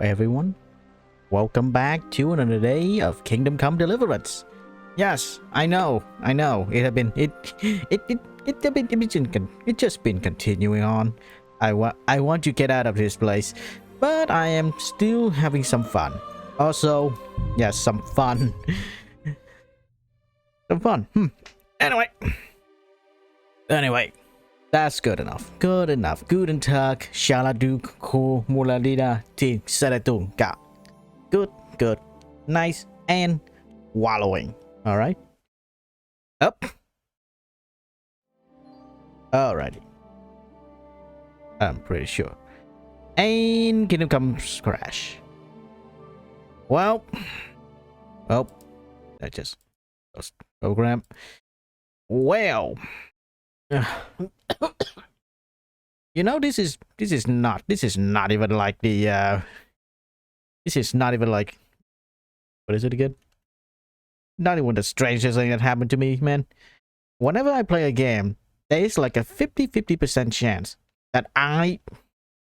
everyone. Welcome back to another day of Kingdom Come Deliverance. Yes, I know. It just been continuing on. I want to get out of this place, but I am still having some fun. Also, yes, some fun. Some fun. Anyway, that's good enough. Good enough. Guten Tag, Shaladuk, Ko Muladida, Ti Saratunga. Good. Nice and wallowing. Alright. Up. Alrighty. I'm pretty sure. And Kingdom Comes crash. Well. Oh. I just lost program. Well. You know, this is not even like the this is not even like, what is it again? Not even the strangest thing that happened to me, man. Whenever I play a game, there is like a 50% chance that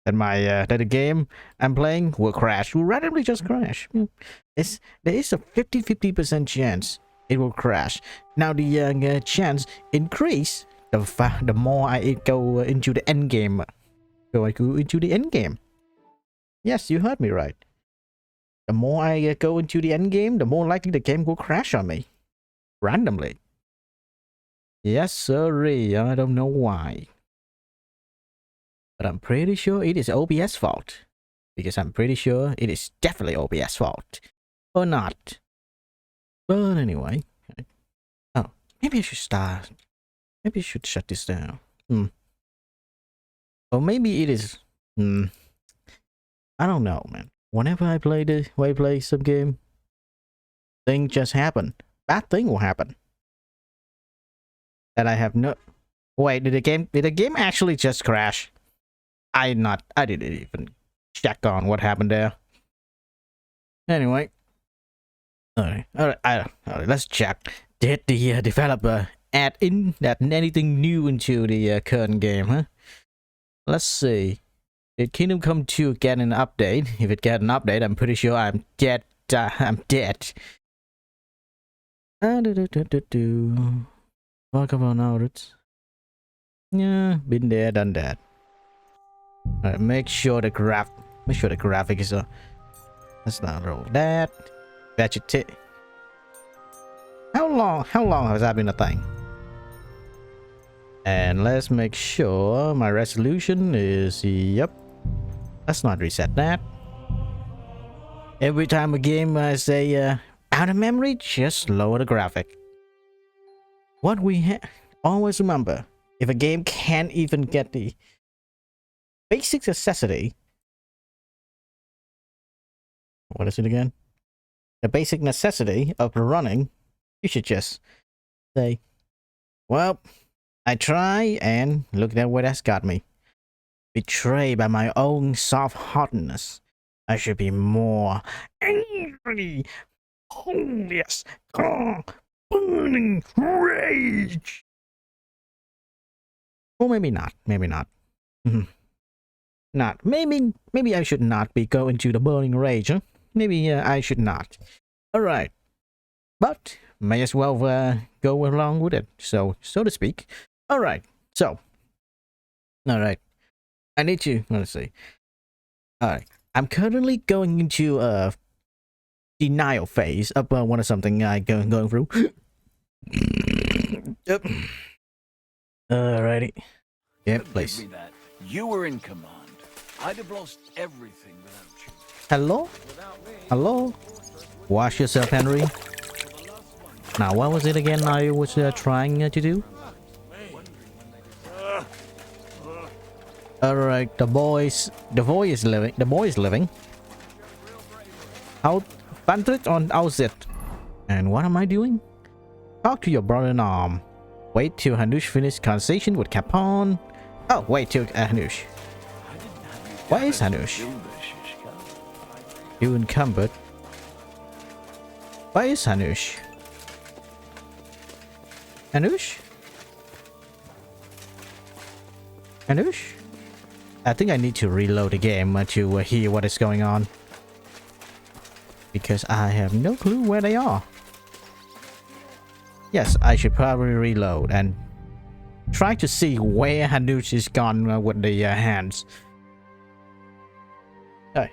the game I'm playing will crash, will randomly just crash. There is a 50% chance it will crash. Now the chance increase the more I go into the end game. Go into the end game. Yes, you heard me right. The more I go into the end game, the more likely the game will crash on me. Randomly. Yes, sirree. I don't know why. But I'm pretty sure it is OBS fault. Because I'm pretty sure it is definitely OBS fault. Or not. But anyway. Oh, maybe I should start. Maybe I should shut this down. Or maybe it is... I don't know, man. Whenever I play some game, thing just happen. Bad thing will happen. And I have no... Wait, did the game actually just crash? I didn't even check on what happened there. Anyway. Alright, let's check. Did the developer add in anything new into the current game, huh? Let's see. Did Kingdom Come 2 get an update? If it get an update, I'm pretty sure I'm dead. I'm dead. Talk about outfits. Yeah, been there, done that. Alright, make sure the graphic is let's not roll that. Vegetate. How long has that been a thing? And let's make sure my resolution is, yep. Let's not reset that. Every time a game I say out of memory, just lower the graphic. What we always remember, if a game can't even get the basic necessity, what is it again? The basic necessity of running, you should just say, well, I try, and look at where that's got me. Betrayed by my own soft-heartedness. I should be more angry. Oh, yes. Burning rage. Or maybe not. Maybe not. Not. Maybe I should not be going to the burning rage, huh? Maybe I should not. Alright. But may as well go along with it, so to speak. Alright. So. Alright. I need to, let's see. Alright. I'm currently going into a denial phase of one of something I'm going through. Yep. Alrighty. Yep, please. You were in command. I'd have lost everything without you. Hello? Hello? Wash yourself, Henry. Now, what was it again I was trying to do? Alright, the boy is living. Out Bandit on Outset. And what am I doing? Talk to your brother-in-arm. Wait till Hanush finishes conversation with Capon. Oh, wait till Hanush. Why is Hanush? You encumbered. Why is Hanush? Hanush? Hanush? I think I need to reload the game to hear what is going on. because I have no clue where they are. Yes, I should probably reload and try to see where Hanuch is gone with the hands. Alright.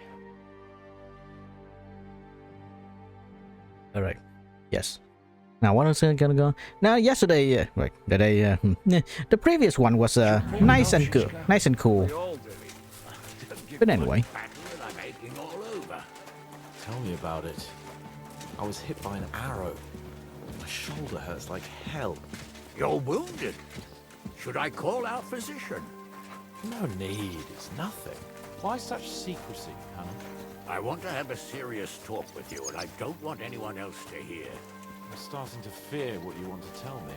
Alright. Yes. Now, what is gonna go? Now, yesterday, right, the day, the previous one was nice and good, nice and cool. But anyway. Tell me about it. I was hit by an arrow. My shoulder hurts like hell. You're wounded. Should I call our physician? No need, it's nothing. Why such secrecy, Hannah? I want to have a serious talk with you, and I don't want anyone else to hear. I'm starting to fear what you want to tell me.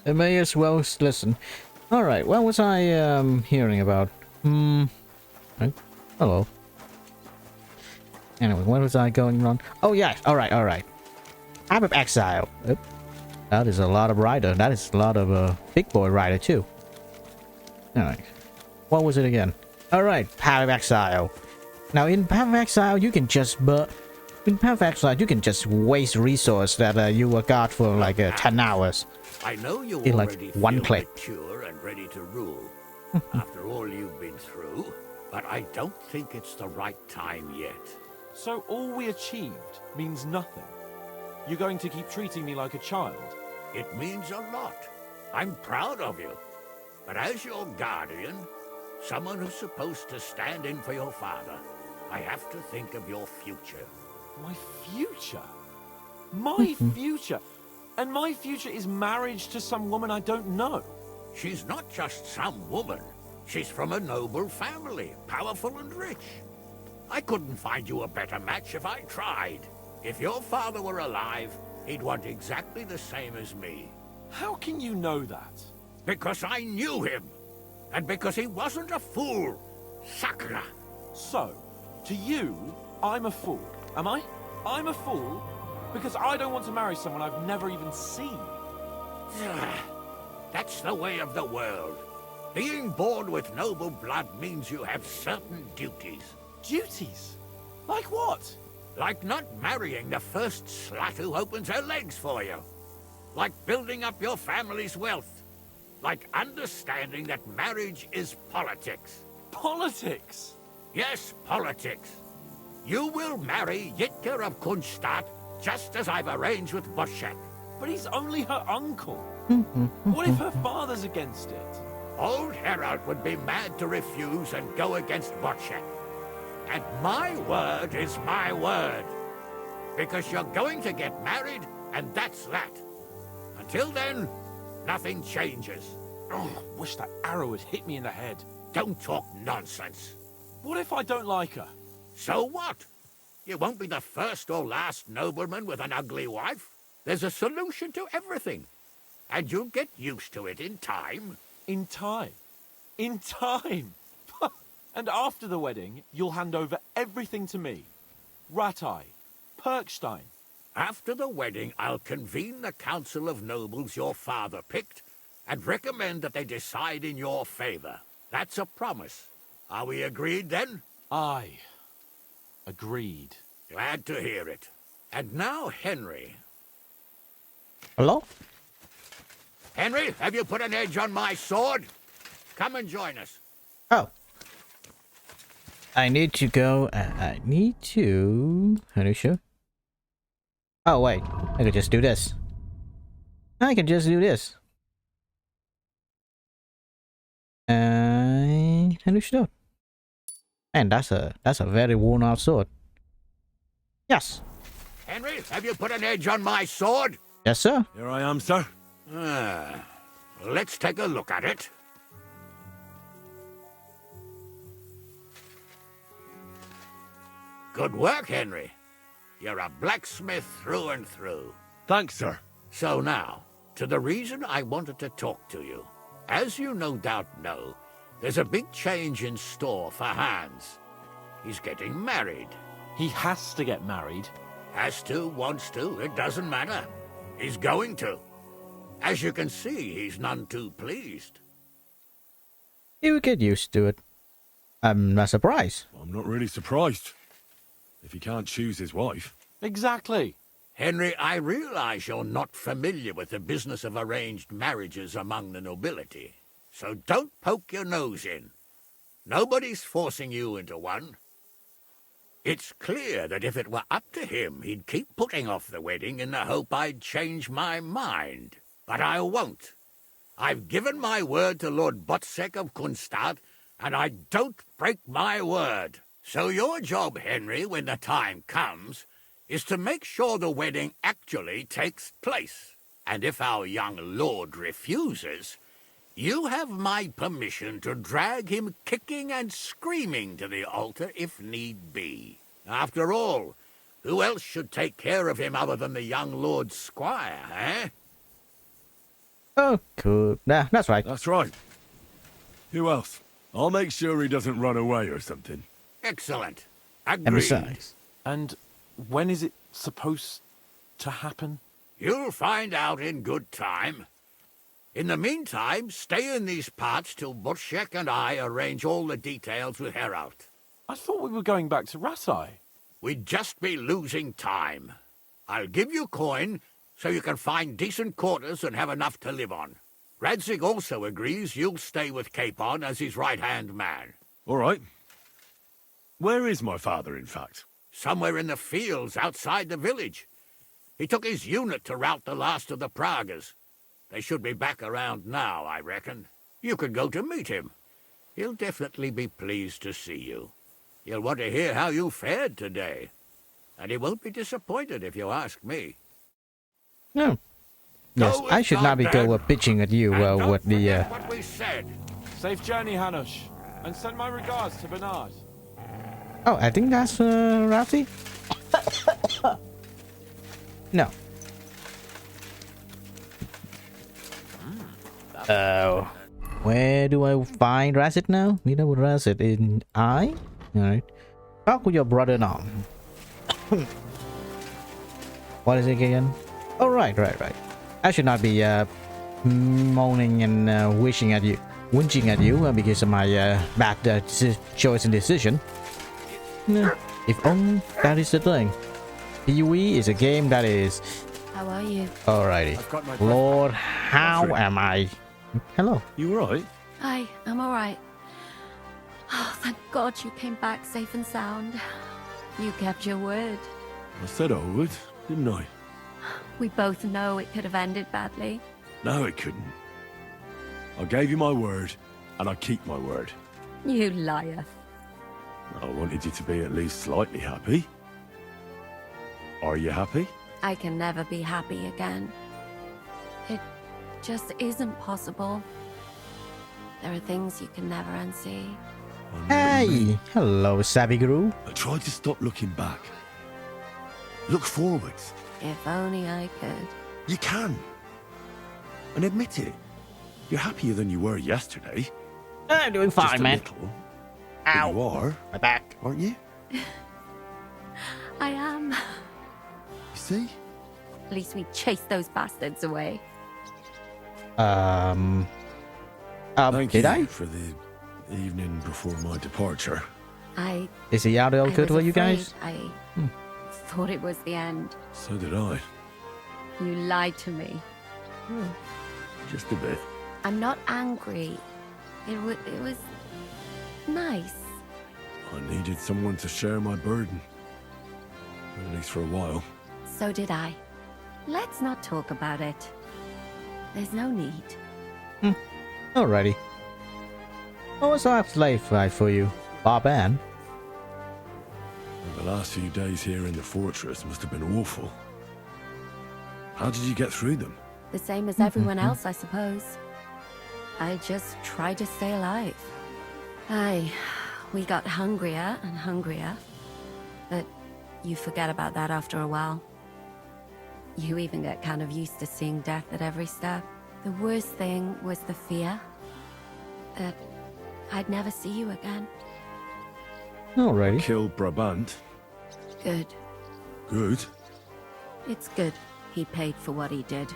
I may as well listen. Alright, what was I hearing about? Right. Hello. Anyway, what was I going on? Oh yeah, alright. Type of exile. That is a lot of rider. That is a lot of big boy rider too. Alright. What was it again? Alright, Path of Exile. Now in Path of Exile you can just waste resource that you got for like 10 hours. I know you in like already one feel click. mature and ready to rule after all you've been through, but I don't think it's the right time yet. So all we achieved means nothing? You're going to keep treating me like a child? It means a lot. I'm proud of you. But as your guardian, someone who's supposed to stand in for your father, I have to think of your future. My future? My future? And my future is marriage to some woman I don't know. She's not just some woman. She's from a noble family, powerful and rich. I couldn't find you a better match if I tried. If your father were alive, he'd want exactly the same as me. How can you know that? Because I knew him. And because he wasn't a fool. Sakura. So, to you, I'm a fool, am I? I'm a fool because I don't want to marry someone I've never even seen. That's the way of the world. Being born with noble blood means you have certain duties. Duties? Like what? Like not marrying the first slut who opens her legs for you. Like building up your family's wealth. Like understanding that marriage is politics. Politics? Yes, politics. You will marry Yitka of Kunstadt, just as I've arranged with Boschek. But he's only her uncle. What if her father's against it? Old Herald would be mad to refuse and go against Boschek. And my word is my word. Because you're going to get married, and that's that. Until then, nothing changes. Oh, wish that arrow had hit me in the head. Don't talk nonsense. What if I don't like her? So what? You won't be the first or last nobleman with an ugly wife. There's a solution to everything. And you'll get used to it in time. In time? In time? And after the wedding, you'll hand over everything to me. Ratai, Perkstein. After the wedding, I'll convene the council of nobles your father picked and recommend that they decide in your favor. That's a promise. Are we agreed then? Aye. Agreed. Glad to hear it. And now, Henry. Hello? Henry, have you put an edge on my sword? Come and join us. Oh. I need to go. I need to. How do you show? Oh wait, I could just do this. I can just do this. How do you show? And that's a very worn out sword. Yes. Henry, have you put an edge on my sword? Yes, sir. Here I am, sir. Let's take a look at it. Good work, Henry. You're a blacksmith through and through. Thanks, sir. So now, to the reason I wanted to talk to you. As you no doubt know, there's a big change in store for Hans. He's getting married. He has to get married. Has to, wants to, it doesn't matter. He's going to. As you can see, he's none too pleased. You will get used to it. I'm not surprised. I'm not really surprised. If he can't choose his wife. Exactly. Henry, I realize you're not familiar with the business of arranged marriages among the nobility, so don't poke your nose in. Nobody's forcing you into one. It's clear that if it were up to him, he'd keep putting off the wedding in the hope I'd change my mind. But I won't. I've given my word to Lord Botsek of Kunstad, and I don't break my word. So your job, Henry, when the time comes, is to make sure the wedding actually takes place. And if our young lord refuses, you have my permission to drag him kicking and screaming to the altar if need be. After all, who else should take care of him other than the young lord's squire, eh? Oh, cool. Nah, that's right. That's right. Who else? I'll make sure he doesn't run away or something. Excellent. And Agreed. besides, And when is it supposed to happen? You'll find out in good time. In the meantime, stay in these parts till Botsek and I arrange all the details with Herald. I thought we were going back to Ratai. We'd just be losing time. I'll give you coin so you can find decent quarters and have enough to live on. Radzig also agrees you'll stay with Capon as his right-hand man. All right. Where is my father, in fact? Somewhere in the fields outside the village. He took his unit to rout the last of the Pragas. They should be back around now, I reckon. You could go to meet him. He'll definitely be pleased to see you. He'll want to hear how you fared today. And he won't be disappointed if you ask me. no. Yes, Go I with should not be God, go then. bitching at you And don't with the. forget what we said. Safe journey, Hanush. And send my regards to Bernard. Oh, I think that's Rafty. No. Oh. Where do I find Razit now? We know what Razit in I. Alright. Talk with your brother-in-law. What is it again? Oh, right. I should not be moaning and wishing at you, whinging at you because of my bad choice and decision. No, if only that is the thing. PoE is a game that is. How are you? Alrighty. I've got my Lord, how Catherine. am I? Hello. You all right? Hi, I'm alright. Oh, thank God you came back safe and sound. You kept your word. I said I would, didn't I? We both know it could have ended badly. No, it couldn't. I gave you my word, and I keep my word. You liar. I wanted you to be at least slightly happy. Are you happy? I can never be happy again. It just isn't possible. There are things you can never unsee. I know what you mean. Hey. Hello, Savvy Guru. I tried to stop looking back. Look forwards. If only I could. You can. And admit it. You're happier than you were yesterday. I'm doing Just fine, a man. little. But Ow. you are, My back. aren't you? I am. You see? At least we chased those bastards away. Thank Did you I? for the evening before my departure. Is he out I of good was for you guys? afraid. I thought it was the end. So did I. You lied to me. Just a bit. I'm not angry. It was nice. I needed someone to share my burden. At least for a while. So did I. Let's not talk about it. There's no need. Alrighty. What was life's life like for you, Bob Ann? The last few days here in the fortress must have been awful. How did you get through them? The same as everyone else, I suppose. I just tried to stay alive. We got hungrier and hungrier. But you forget about that after a while. You even get kind of used to seeing death at every step. The worst thing was the fear that I'd never see you again. Alrighty. Killed Brabant. Good. Good. It's good he paid for what he did.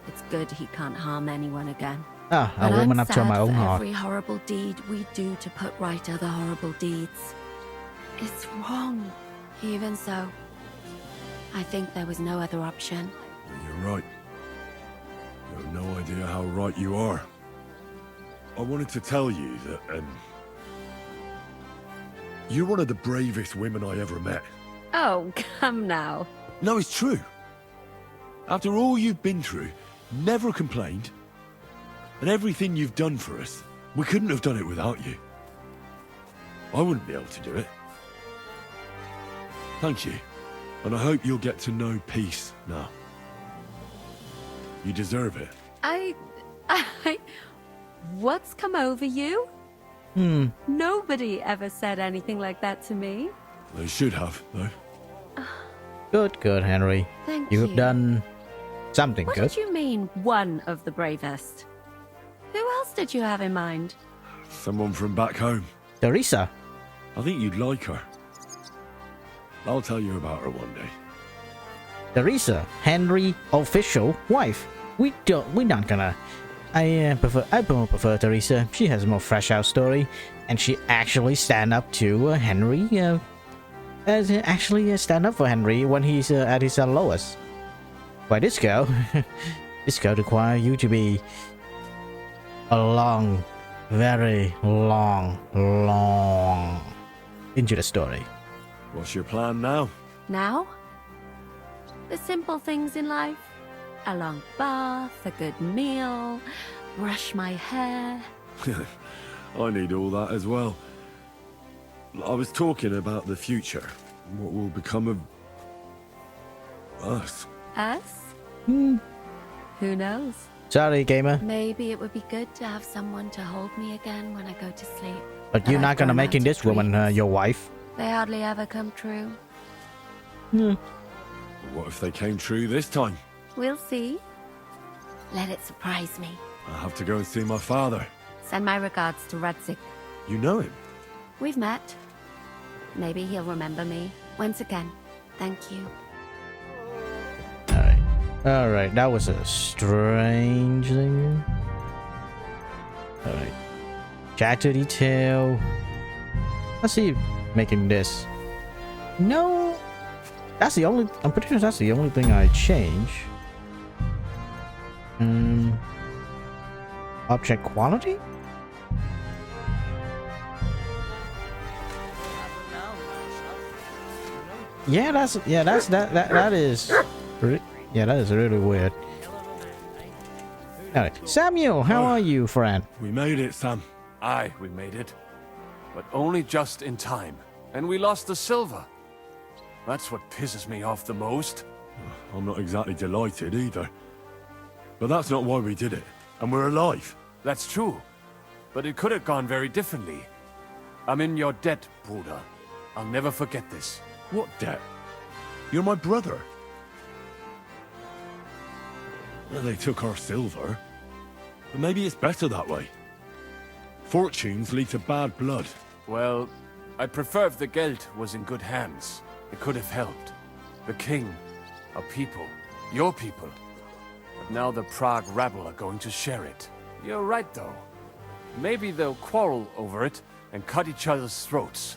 It's good he can't harm anyone again. Ah, a But woman I'm after sad my own for heart. every horrible deed we do to put right other horrible deeds. It's wrong. Even so, I think there was no other option. You're right. You have no idea how right you are. I wanted to tell you that, you're one of the bravest women I ever met. Oh, come now. No, it's true. After all you've been through, never complained. And everything you've done for us, we couldn't have done it without you. I wouldn't be able to do it. Thank you. And I hope you'll get to know peace now. You deserve it. What's come over you? Nobody ever said anything like that to me. They should have, though. Good, Henry. Thank You've you. done something What good. did you mean, one of the bravest? Who else did you have in mind? Someone from back home. Teresa. I think you'd like her. I'll tell you about her one day. Teresa, Henry official wife. We're not gonna. I prefer Teresa. She has a more fresh out story, and she actually stand up to Henry. Stand up for Henry when he's at his lowest. Why this girl? This girl require you to be a long, very long into the story. What's your plan now? Now? The simple things in life. A long bath, a good meal, brush my hair. I need all that as well. I was talking about the future. What will become of us? Us? Who knows? Sorry, gamer, Maybe it would be good to have someone to hold me again when I go to sleep. but you're not gonna making this woman your wife. They hardly ever come true. What if they came true this time? We'll see. Let it surprise me. I have to go and see my father. Send my regards to Rudzik. You know him? We've met. Maybe he'll remember me. Once again, thank you. Alright, that was a strange thing. Alright. Chapter detail. Let's see, making this. No, that's the only. I'm pretty sure that's the only thing I change. Object quality. That is. Yeah, that is really weird. Alright, Samuel, how are you, friend? We made it, Sam. Aye, we made it. But only just in time. And we lost the silver. That's what pisses me off the most. I'm not exactly delighted either. But that's not why we did it. And we're alive. That's true. But it could have gone very differently. I'm in your debt, Bruder. I'll never forget this. What debt? You're my brother. Well, they took our silver. But maybe it's better that way. Fortunes lead to bad blood. Well, I prefer if the Geld was in good hands. It could have helped. The king, our people, your people. But now the Prague rabble are going to share it. You're right, though. Maybe they'll quarrel over it and cut each other's throats.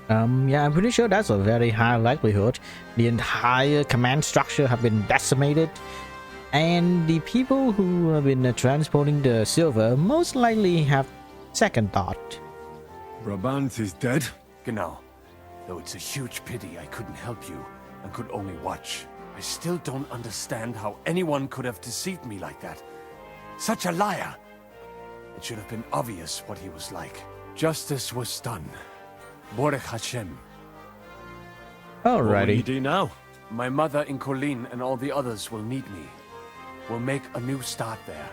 Yeah, I'm pretty sure that's a very high likelihood. The entire command structure have been decimated, and the people who have been transporting the silver most likely have second thought. Brabant is dead. Genau. Though it's a huge pity I couldn't help you and could only watch. I still don't understand how anyone could have deceived me like that. Such a liar! It should have been obvious what he was like. Justice was done. Baruch Hashem. What will you Alrighty. do now? My mother in Colleen and all the others will need me. We'll make a new start there.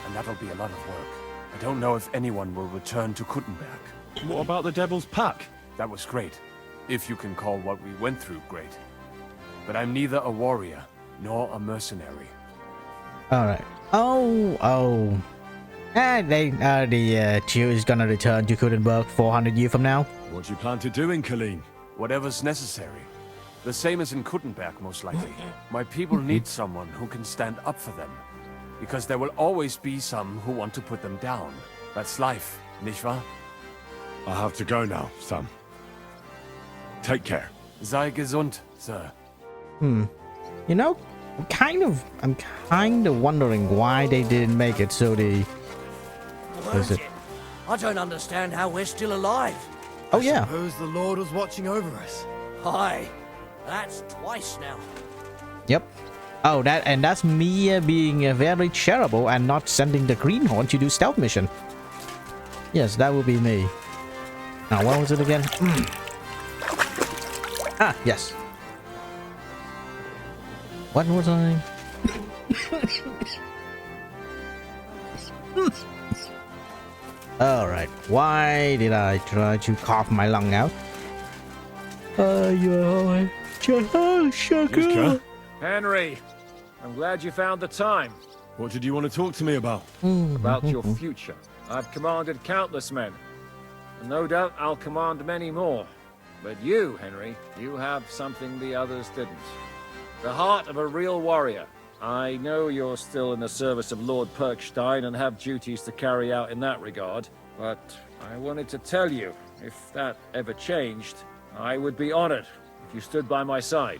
And that'll be a lot of work. I don't know if anyone will return to Kuttenberg. What about the Devil's Pack? That was great. If you can call what we went through great. But I'm neither a warrior nor a mercenary. Alright. Oh. And the Jew is gonna return to Kuttenberg 400 years from now. What do you plan to do in Colleen? Whatever's necessary. The same as in Kuttenberg, most likely. My people need someone who can stand up for them. Because there will always be some who want to put them down. That's life, nicht wahr? I have to go now, Sam. Take care. Sei gesund, sir. You know, I'm kind of wondering why they didn't make it so the. Is it? I don't understand how we're still alive. Oh yeah. Suppose the Lord was watching over us. Aye, that's twice now. Yep. Oh, that's me being very charitable and not sending the greenhorn to do stealth mission. Yes, that would be me. Now, what was it again? Ah, yes. What was I? Alright, why did I try to cough my lung out? Sugar? Henry, I'm glad you found the time. What did you want to talk to me about? About your future. I've commanded countless men, and no doubt I'll command many more. But you, Henry, you have something the others didn't. The heart of a real warrior. I know you're still in the service of Lord Perkstein and have duties to carry out in that regard, but I wanted to tell you, if that ever changed, I would be honored if you stood by my side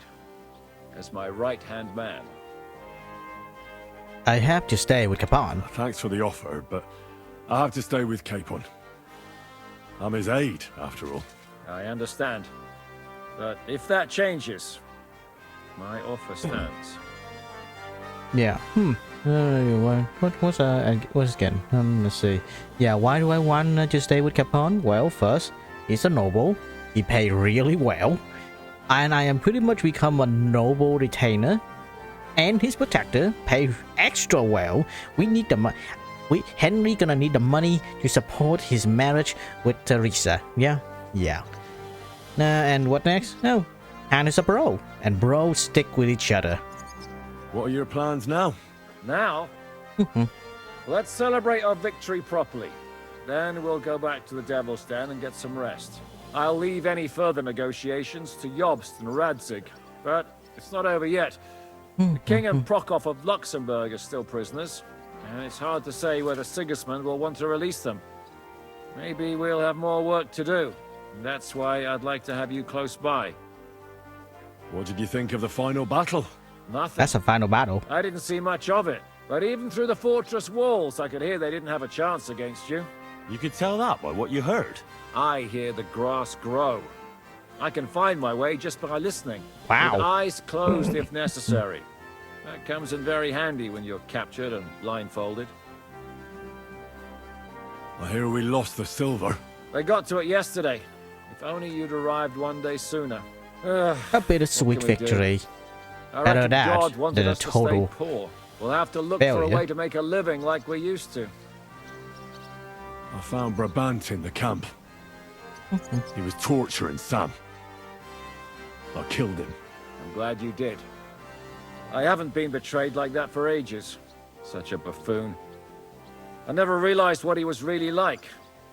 as my right-hand man. I have to stay with Capon. Thanks for the offer, but I have to stay with Capon. I'm his aide, after all. I understand. But if that changes, my offer stands. Yeah. What's again? Let's see. Yeah. Why do I want to stay with Capon? Well, first, he's a noble. He paid really well, and I am pretty much become a noble retainer, and his protector pay extra well. We need the money. Henry gonna need the money to support his marriage with Teresa. Yeah. Yeah. And what next? Oh, Han is a bro, and bros stick with each other. What are your plans now? Now, let's celebrate our victory properly. Then we'll go back to the Devil's Den and get some rest. I'll leave any further negotiations to Jobst and Radzig, but it's not over yet. The King and Prokop of Luxembourg are still prisoners, and it's hard to say whether Sigismund will want to release them. Maybe we'll have more work to do, and that's why I'd like to have you close by. What did you think of the final battle? Nothing. That's a final battle. I didn't see much of it, but even through the fortress walls, I could hear they didn't have a chance against you. You could tell that by what you heard. I hear the grass grow. I can find my way just by listening. Wow. With eyes closed if necessary. That comes in very handy when you're captured and blindfolded. I hear we lost the silver. They got to it yesterday. If only you'd arrived one day sooner. A bittersweet What can we do? victory. I Better reckon that God wanted than a us to total stay poor. We'll have to look for a failure. way to make a living like we used to. I found Brabant in the camp. He was torturing Sam. I killed him. I'm glad you did. I haven't been betrayed like that for ages. Such a buffoon. I never realized what he was really like.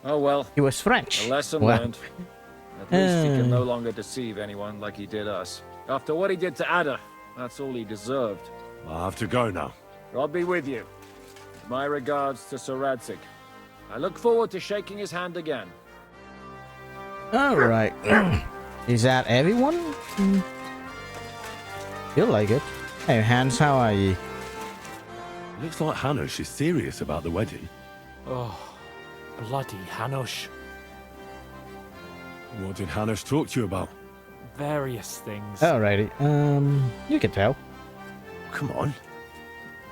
Oh well, He was French. a lesson Well, learned. At least he can no longer deceive anyone like he did us. After what he did to Ada, that's all he deserved. I have to go now. God be with you. My regards to Sir Radzig. I look forward to shaking his hand again. Alright. Is that everyone? Feel like it. Hey, Hans, how are you? Looks like Hanush is serious about the wedding. Oh, bloody Hanush. What did Hanush talk to you about? Various things. Alrighty. You can tell. Come on.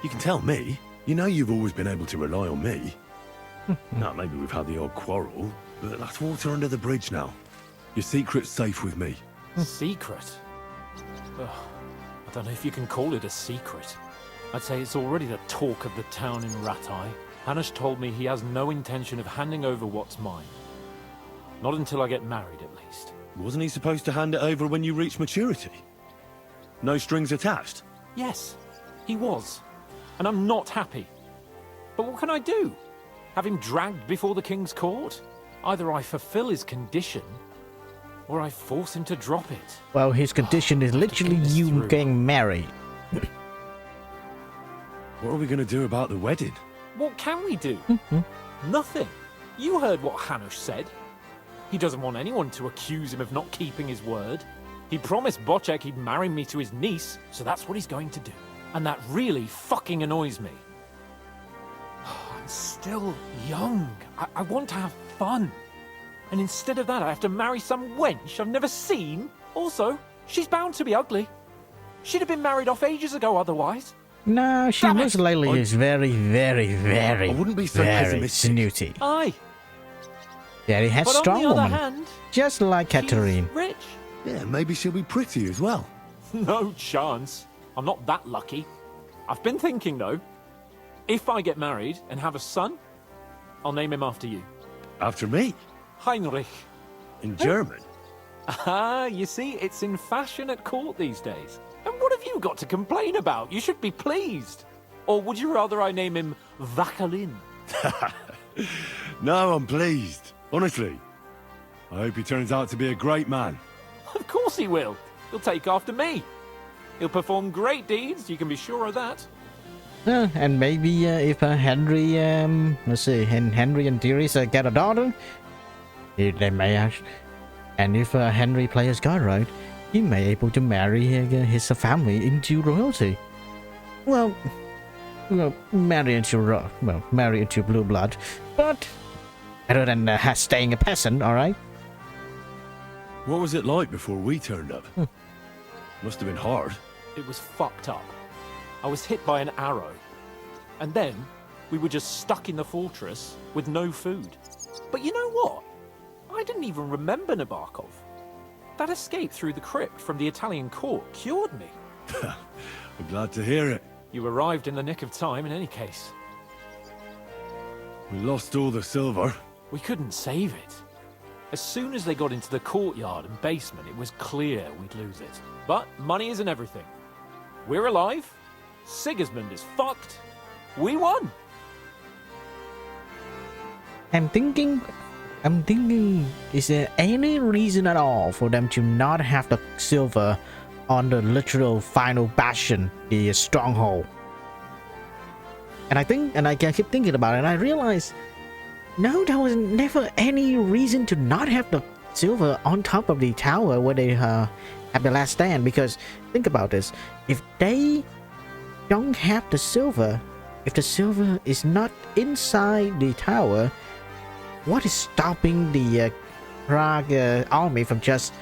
You can tell me. You know you've always been able to rely on me. Now, maybe we've had the odd quarrel, but that's water under the bridge now. Your secret's safe with me. Secret? Ugh, I don't know if you can call it a secret. I'd say it's already the talk of the town in Ratai. Hanush told me he has no intention of handing over what's mine. Not until I get married, at least. Wasn't he supposed to hand it over when you reach maturity? No strings attached? Yes, he was. And I'm not happy. But what can I do? Have him dragged before the king's court? Either I fulfill his condition, or I force him to drop it. Well, his condition is literally think this you through. getting married. What are we going to do about the wedding? What can we do? Nothing. You heard what Hanush said. He doesn't want anyone to accuse him of not keeping his word. He promised Bocek he'd marry me to his niece, so that's what he's going to do. And that really fucking annoys me. I'm still young. I want to have fun. And instead of that, I have to marry some wench I've never seen. Also, she's bound to be ugly. She'd have been married off ages ago otherwise. No, she Damn it. most likely is very, very, very, I wouldn't be so very pessimistic. snooty. Aye. Very But headstrong on the woman. other hand, Just like she's Catherine. rich. Yeah, maybe she'll be pretty as well. No chance. I'm not that lucky. I've been thinking, though. If I get married and have a son, I'll name him after you. After me. Heinrich. In German. Ah, you see, it's in fashion at court these days. And what have you got to complain about? You should be pleased. Or would you rather I name him Vacalin? No, I'm pleased. Honestly. I hope he turns out to be a great man. Of course he will. He'll take after me. He'll perform great deeds, you can be sure of that. And maybe if Henry, let's see, and Henry and Teresa get a daughter, they may actually, and if Henry plays God right, he may able to marry his family into royalty. Well, marry into blue blood, but better than staying a peasant, all right? What was it like before we turned up? Must have been hard. It was fucked up. I was hit by an arrow. And then, we were just stuck in the fortress with no food. But you know what? I didn't even remember Nabokov. That escape through the crypt from the Italian court cured me. I'm glad to hear it. You arrived in the nick of time in any case. We lost all the silver. We couldn't save it. As soon as they got into the courtyard and basement, it was clear we'd lose it. But money isn't everything. We're alive. Sigismund is fucked. We won. I'm thinking, is there any reason at all for them to not have the silver on the literal final bastion, the stronghold? And I keep thinking about it, and I realize, no, there was never any reason to not have the silver on top of the tower where they had the last stand. Because think about this: if they don't have the silver, if the silver is not inside the tower, what is stopping the Prague army from just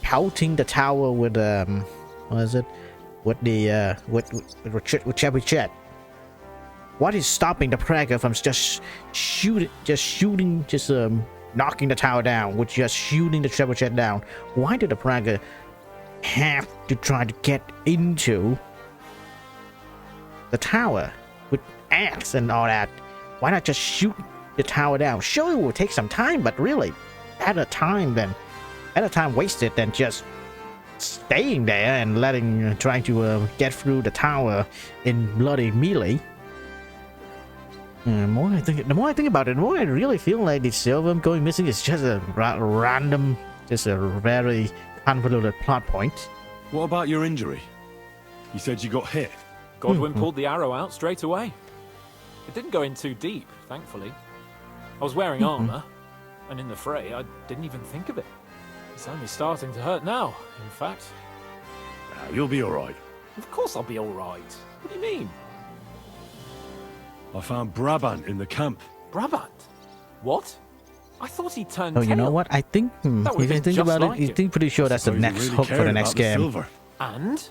pelting the tower with what is it? With the with Chebichet? What is stopping the Prague from just knocking the tower down with just shooting the Chebichet down? Why did the Prague have to try to get into the tower with axe and all that? Why not just shoot the tower down? Sure, it will take some time, but really, better time wasted than just staying there and trying to get through the tower in bloody melee. The more I think about it, the more I really feel like the silver going missing is just a random, just a very convoluted plot point. What about your injury? You said you got hit. Godwin pulled the arrow out straight away. It didn't go in too deep, thankfully. I was wearing armor, and in the fray, I didn't even think of it. It's only starting to hurt now, in fact. You'll be alright. Of course I'll be alright. What do you mean? I found Brabant in the camp. Brabant? What? I thought he turned Oh, you know tail. what? I think That would if you be think just about like it, you him. think pretty sure that's the Suppose you next really hook for cared the about next the game. silver. And?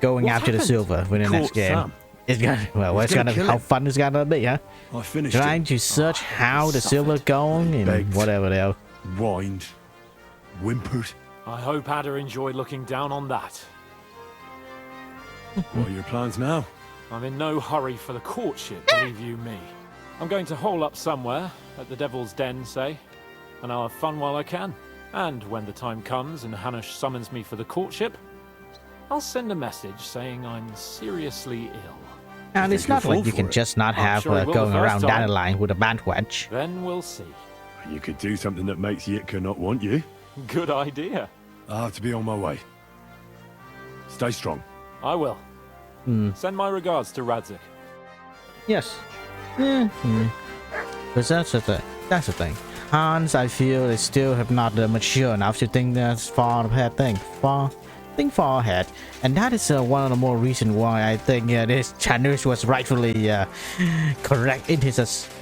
Going What after the happened? silver for the Caught next game. Sam. It's gonna He's gonna kill how him. fun it's gonna be, huh? I finished Trying it. to search how the suffered. silver going and Begged. whatever they are. Whined. Whimpered. I hope Ada enjoyed looking down on that. What are your plans now? I'm in no hurry for the courtship, believe you me. I'm going to hole up somewhere, at the Devil's Den, say, and I'll have fun while I can. And when the time comes and Hanush summons me for the courtship, I'll send a message saying I'm seriously ill. And think it's not you'll like you fall can for it? just not I'm have sure I will the going first around time. Dandelion with a band wedge. Then we'll see. You could do something that makes Yitka not want you. Good idea. I'll have to be on my way. Stay strong. I will. Send my regards to Radzik. Yes. Because that's the thing. That's the thing. Hans, I feel, they still have not mature enough to think that's far ahead. Think far ahead, and that is one of the more reason why I think this Chanus was rightfully correct in his